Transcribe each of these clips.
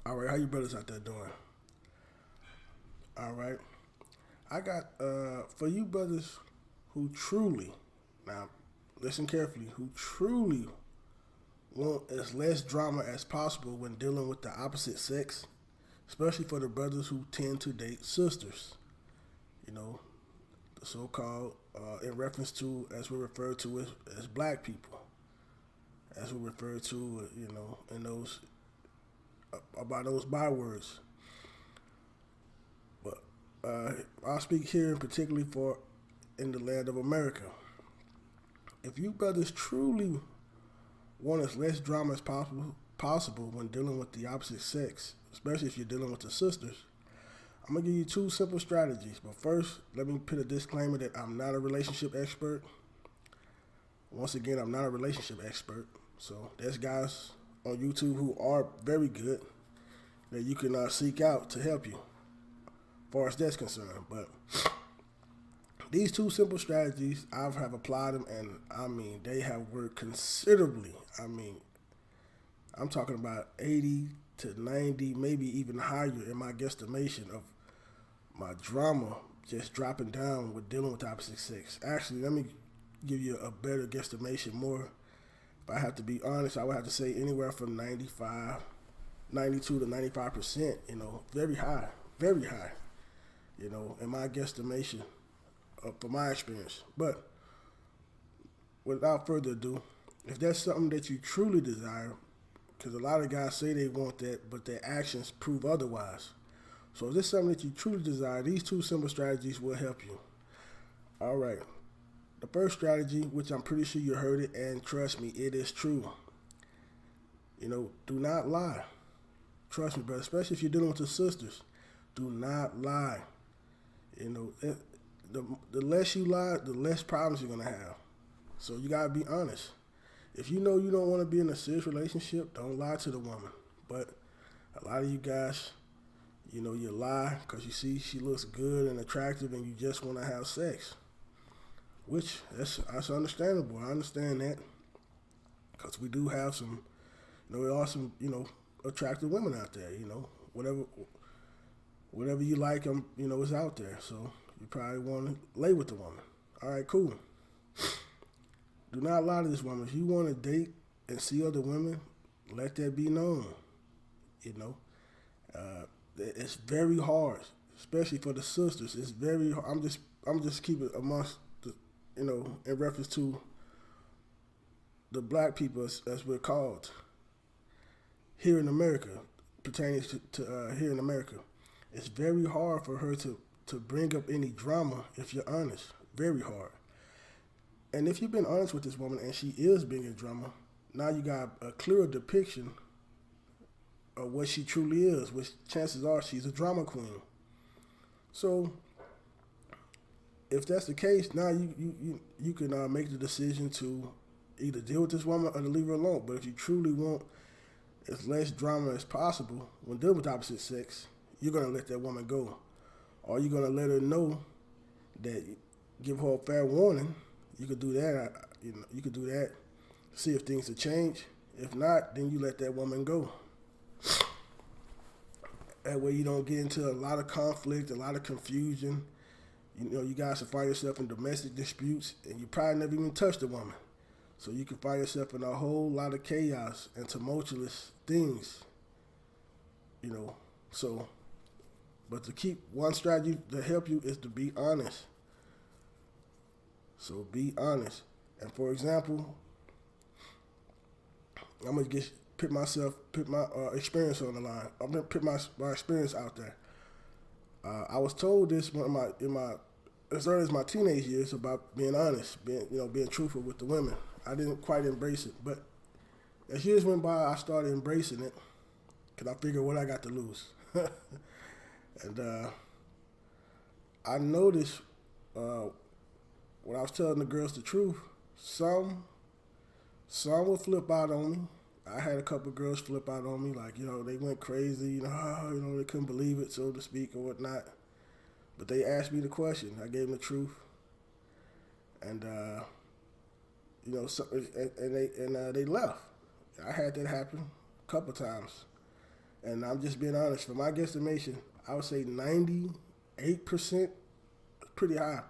All right, how you brothers out there doing? All right, I got for you brothers who truly, now listen carefully, who truly want as less drama as possible when dealing with the opposite sex, especially for the brothers who tend to date sisters. You know, the so-called, in reference to, as we refer to as black people, as we refer to, in those by those bywords. But I'll speak here particularly for in the land of America. If you brothers truly want as less drama as possible when dealing with the opposite sex, especially if you're dealing with the sisters, I'm gonna give you two simple strategies. But first, let me put a disclaimer that I'm not a relationship expert. Once again, I'm not a relationship expert. So there's guys on YouTube who are very good that you can seek out to help you, as far as that's concerned. But these two simple strategies, I have applied them, and I mean, they have worked considerably. I mean, I'm talking about 80 to 90, maybe even higher in my guesstimation of my drama just dropping down with dealing with the opposite sex. Actually, let me give you a better guesstimation more. If I have to be honest, I would have to say anywhere from 92 to 95%, very high, very high, in my guesstimation from my experience. But without further ado, if that's something that you truly desire, because a lot of guys say they want that, but their actions prove otherwise. So if this is something that you truly desire, these two simple strategies will help you. All right. The first strategy, which I'm pretty sure you heard it, and trust me, it is true. Do not lie. Trust me, brother, especially if you're dealing with the sisters. Do not lie. The less you lie, the less problems you're going to have. So you got to be honest. If you know you don't want to be in a serious relationship, don't lie to the woman. But a lot of you guys, you lie because you see she looks good and attractive and you just want to have sex. Which, that's understandable. I understand that. Because we do have some, there are some, attractive women out there, whatever you like, is out there. So you probably want to lay with the woman. All right, cool. Do not lie to this woman. If you want to date and see other women, let that be known. It's very hard, especially for the sisters. It's very hard. I'm just keeping amongst the, in reference to the black people as we're called here in America, pertaining to here in America. It's very hard for her to bring up any drama if you're honest. Very hard. And if you've been honest with this woman and she is bringing drama, now you got a clearer depiction of what she truly is, which chances are she's a drama queen. So if that's the case, now you can make the decision to either deal with this woman or to leave her alone. But if you truly want as less drama as possible when dealing with the opposite sex, you're going to let that woman go. Or you're going to let her know that, give her a fair warning. You could do that. You could do that. See if things will change. If not, then you let that woman go. That way you don't get into a lot of conflict, a lot of confusion. You guys will find yourself in domestic disputes, and you probably never even touched a woman. So you can find yourself in a whole lot of chaos and tumultuous things. So, but to keep one strategy to help you is to be honest. So be honest. And for example, I'm gonna put my experience on the line. I'm gonna put my experience out there. I was told this in my as early as my teenage years about being honest, being truthful with the women. I didn't quite embrace it, but as years went by, I started embracing it because I figured what I got to lose. And I noticed when I was telling the girls the truth, some would flip out on me. I had a couple of girls flip out on me, like, they went crazy, they couldn't believe it, so to speak, or whatnot. But they asked me the question. I gave them the truth. And, they left. I had that happen a couple of times. And I'm just being honest. For my guesstimation, I would say 98%, pretty high,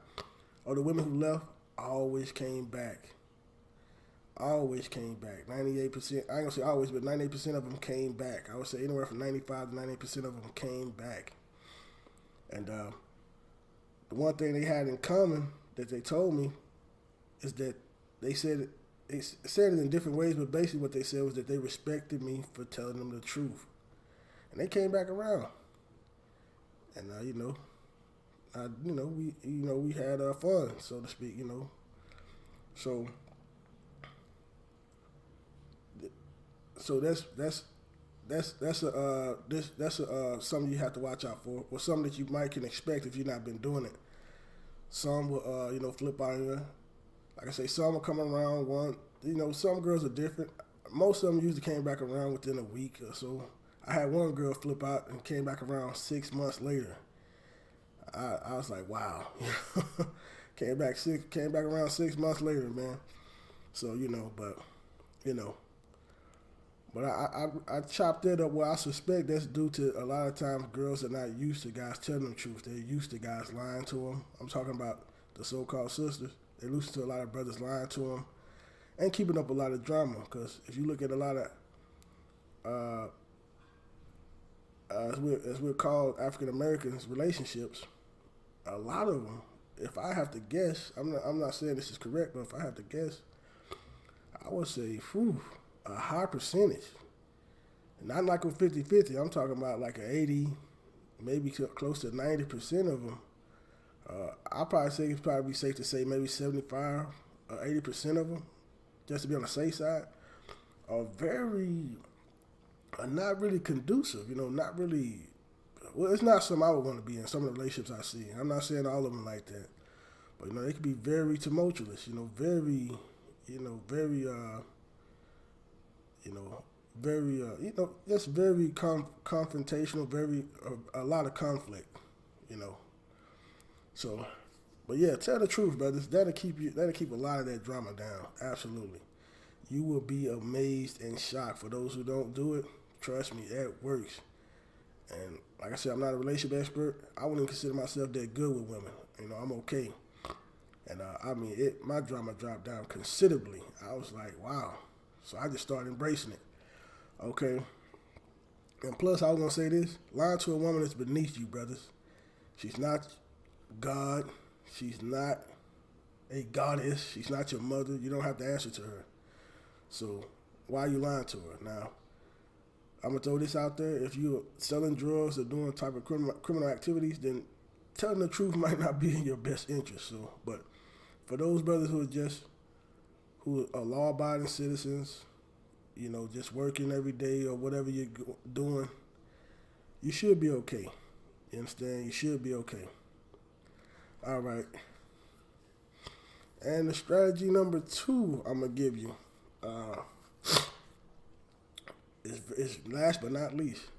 of the women who left always came back. Always came back. 98%. I ain't gonna say always, but 98% of them came back. I would say anywhere from 95 to 98% of them came back. And the one thing they had in common that they told me is that they said it in different ways, but basically what they said was that they respected me for telling them the truth, and they came back around. And we had fun, so to speak, So that's something you have to watch out for, or something that you might can expect if you've not been doing it. Some will flip out on you. Like I say, some will come around some girls are different. Most of them usually came back around within a week or so. I had one girl flip out and came back around 6 months later. I was like, wow. came back around 6 months later, man. So, but I chopped that up. Well, I suspect that's due to a lot of times girls are not used to guys telling them the truth. They're used to guys lying to them. I'm talking about the so-called sisters. They're used to a lot of brothers lying to them and keeping up a lot of drama. Because if you look at a lot of, as we're called, African Americans relationships, a lot of them, if I have to guess, I'm not saying this is correct, but if I have to guess, I would say, a high percentage. Not like a 50-50. I'm talking about like an 80, maybe close to 90% of them. I'll probably say it's probably safe to say maybe 75 or 80% of them, just to be on the safe side, are not really conducive. Not really. Well, it's not something I would want to be in. Some of the relationships I see, I'm not saying all of them like that, but they can be very tumultuous. Very, just very confrontational, very a lot of conflict, So, but yeah, tell the truth, brothers. That'll keep a lot of that drama down. Absolutely, you will be amazed and shocked. For those who don't do it, trust me, it works. And like I said, I'm not a relationship expert. I wouldn't consider myself that good with women. I'm okay. And my drama dropped down considerably. I was like, wow. So I just started embracing it. Okay. And plus, I was going to say this. Lying to a woman is beneath you, brothers. She's not God. She's not a goddess. She's not your mother. You don't have to answer to her. So why are you lying to her? Now, I'm going to throw this out there. If you're selling drugs or doing type of criminal activities, then telling the truth might not be in your best interest. So, but for those brothers who are law-abiding citizens, just working every day or whatever you're doing, you should be okay. You understand? You should be okay. All right. And the strategy number 2 I'm going to give you is last but not least.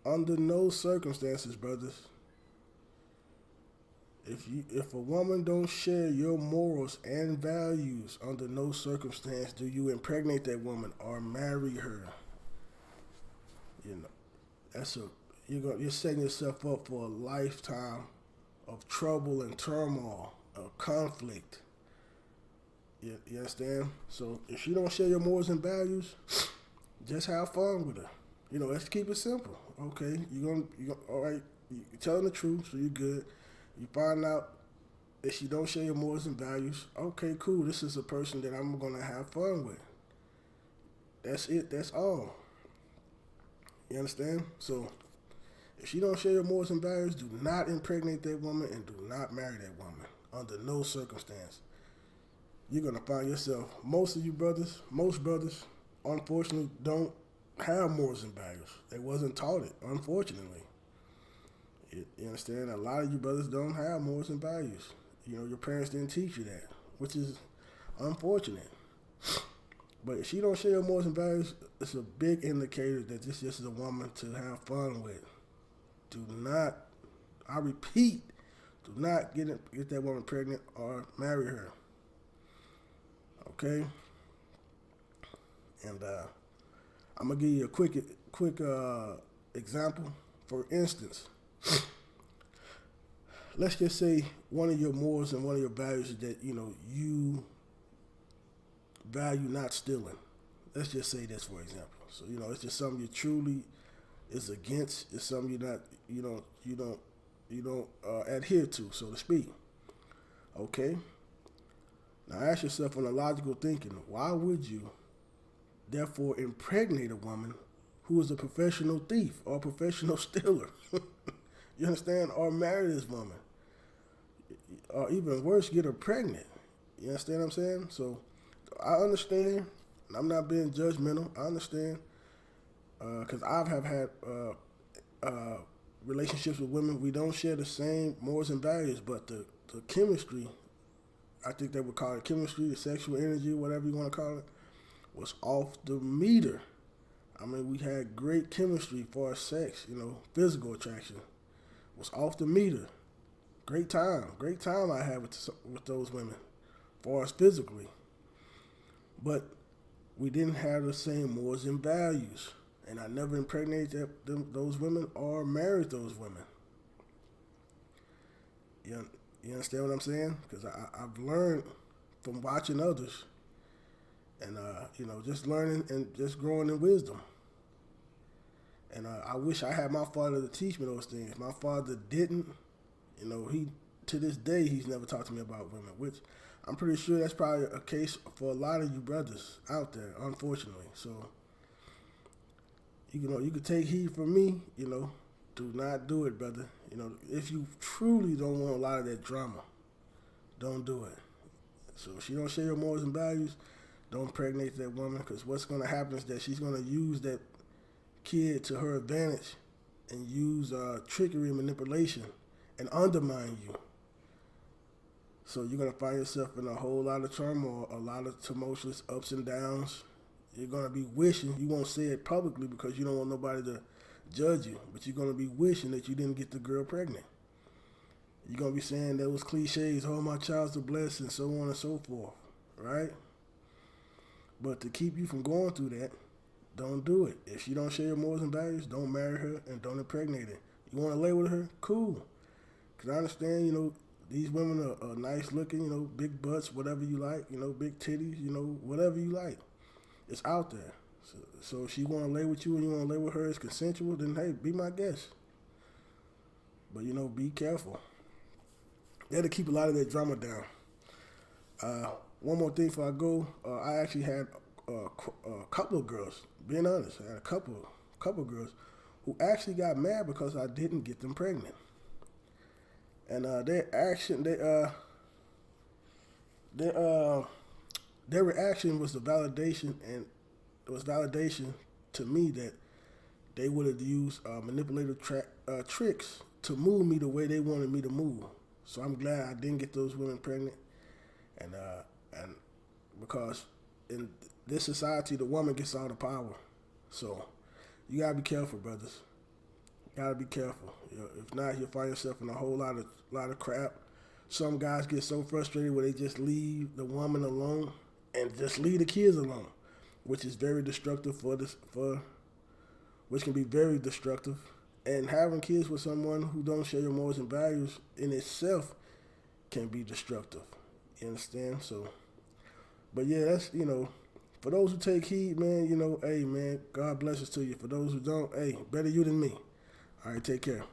Under no circumstances, brothers, if a woman don't share your morals and values, under no circumstance do you impregnate that woman or marry her. You're setting yourself up for a lifetime of trouble and turmoil, of conflict. You understand? So if she don't share your morals and values, just have fun with her. Let's keep it simple. Okay, you all right? You're telling the truth, so you're good. You find out that she don't share your morals and values. Okay, cool. This is a person that I'm gonna have fun with. That's it. That's all. You understand? So if she don't share your morals and values, do not impregnate that woman and do not marry that woman under no circumstance. You're gonna find yourself. Most brothers, unfortunately, don't have morals and values. They wasn't taught it, unfortunately. You understand? A lot of you brothers don't have morals and values. Your parents didn't teach you that, which is unfortunate. But if she don't share your morals and values, it's a big indicator that this just is a woman to have fun with. Do not, I repeat, do not get that woman pregnant or marry her. Okay? And I'm gonna give you a quick example. For instance, let's just say one of your morals and one of your values is that you value not stealing. Let's just say this for example. So it's just something you truly is against. It's something you don't adhere to, so to speak. Okay. Now ask yourself on a logical thinking, why would you therefore impregnate a woman who is a professional thief or a professional stealer? You understand? Or marry this woman. Or even worse, get her pregnant. You understand what I'm saying? So I understand. I'm not being judgmental. I understand. Because I have had relationships with women. We don't share the same morals and values, but the chemistry, I think they would call it chemistry, the sexual energy, whatever you want to call it, was off the meter. I mean, we had great chemistry for our sex, physical attraction was off the meter. Great time I had with those women, for us physically. But we didn't have the same morals and values, and I never impregnated those women or married those women. You understand what I'm saying? Because I've learned from watching others, and just learning and just growing in wisdom. And I wish I had my father to teach me those things. My father didn't. He to this day he's never talked to me about women, which I'm pretty sure that's probably a case for a lot of you brothers out there, unfortunately. So you could take heed from me. Do not do it, brother. If you truly don't want a lot of that drama, don't do it. So if she don't share your morals and values, don't impregnate that woman, because what's going to happen is that she's going to use that kid to her advantage and use trickery and manipulation and undermine you. So you're going to find yourself in a whole lot of turmoil, a lot of tumultuous ups and downs. You're going to be wishing, you won't say it publicly because you don't want nobody to judge you, but you're going to be wishing that you didn't get the girl pregnant. You're going to be saying those cliches, oh, my child's a blessing, so on and so forth, right? But to keep you from going through that, don't do it. If she don't share your morals and values, don't marry her and don't impregnate her. You want to lay with her? Cool. Because I understand, these women are nice looking, big butts, whatever you like, big titties, whatever you like. It's out there. So if she want to lay with you and you want to lay with her, it's consensual, then hey, be my guest. But, be careful. That'll keep a lot of that drama down. One more thing before I go. I actually had a couple of girls, being honest, I had a couple of girls who actually got mad because I didn't get them pregnant. And their reaction was the validation, and it was validation to me that they would have used manipulative tricks to move me the way they wanted me to move. So I'm glad I didn't get those women pregnant, and because in this society the woman gets all the power. So you gotta be careful, brothers. You gotta be careful. If not, you'll find yourself in a whole lot of crap. Some guys get so frustrated where they just leave the woman alone and just leave the kids alone, which is very destructive which can be very destructive. And having kids with someone who don't share your morals and values in itself can be destructive. You understand? So, but yeah, that's, for those who take heed, man, hey, man, God bless us to you. For those who don't, hey, better you than me. All right, take care.